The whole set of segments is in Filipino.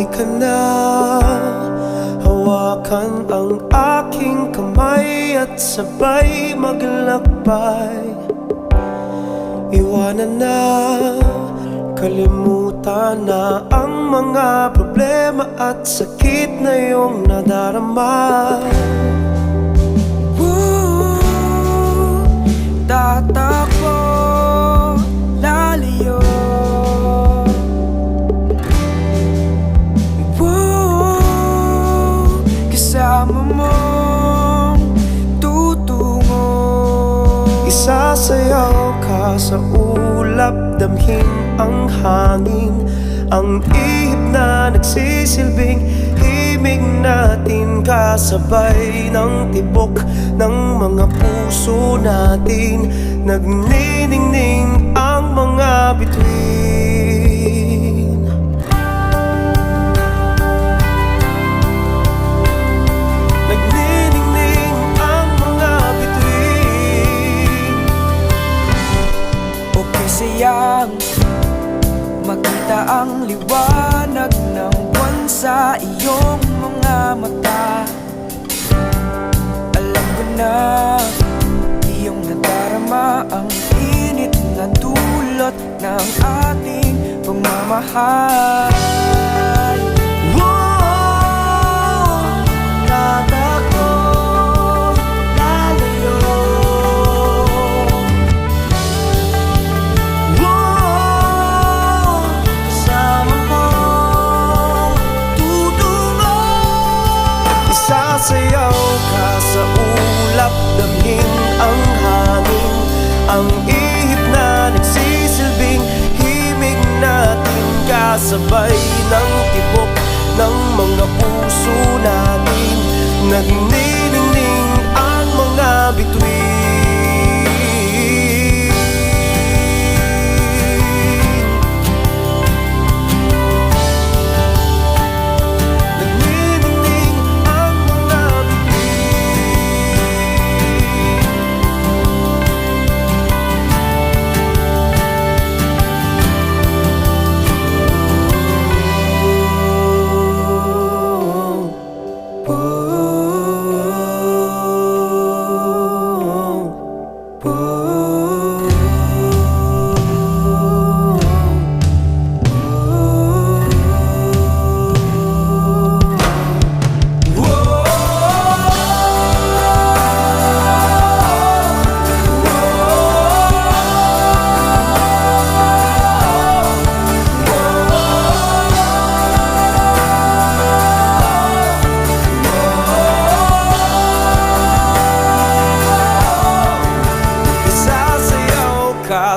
Halika na, hawakan ang aking kamay at sabay maglakbay. Iwanan na, kalimutan na ang mga problema at sakit na iyong nadarama. Tatakbo, lalayo. Kasama mong tutungo. Isasayaw ka sa ulap, damhin ang hangin, ang ihip na nagsisilbing himig natin, kasabay ng tibok ng mga puso natin. Nagniningning ang mga bituin. Nagniningning ang mga bituin. Okay sayang makita ang liwanag ng buwan sa iyong mga mata. Alam ko na iyong nadarama ang init na dulot ng ating pagmamahal. Tatakbo, lalayo. Kasama mo, tutungo. Isasayaw ka sa ulap, damhin ang hangin, ang ihip na nagsisilbing himig natin, kasabay ng tibok ng mga puso natin. Nagniningning ang mga bituin. Nagniningning ang mga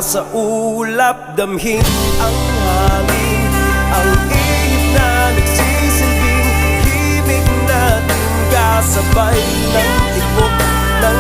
sa ulap, damhin ang hangin, ang ihip na nagsisilbing himig natin, kasabay ng tibok ng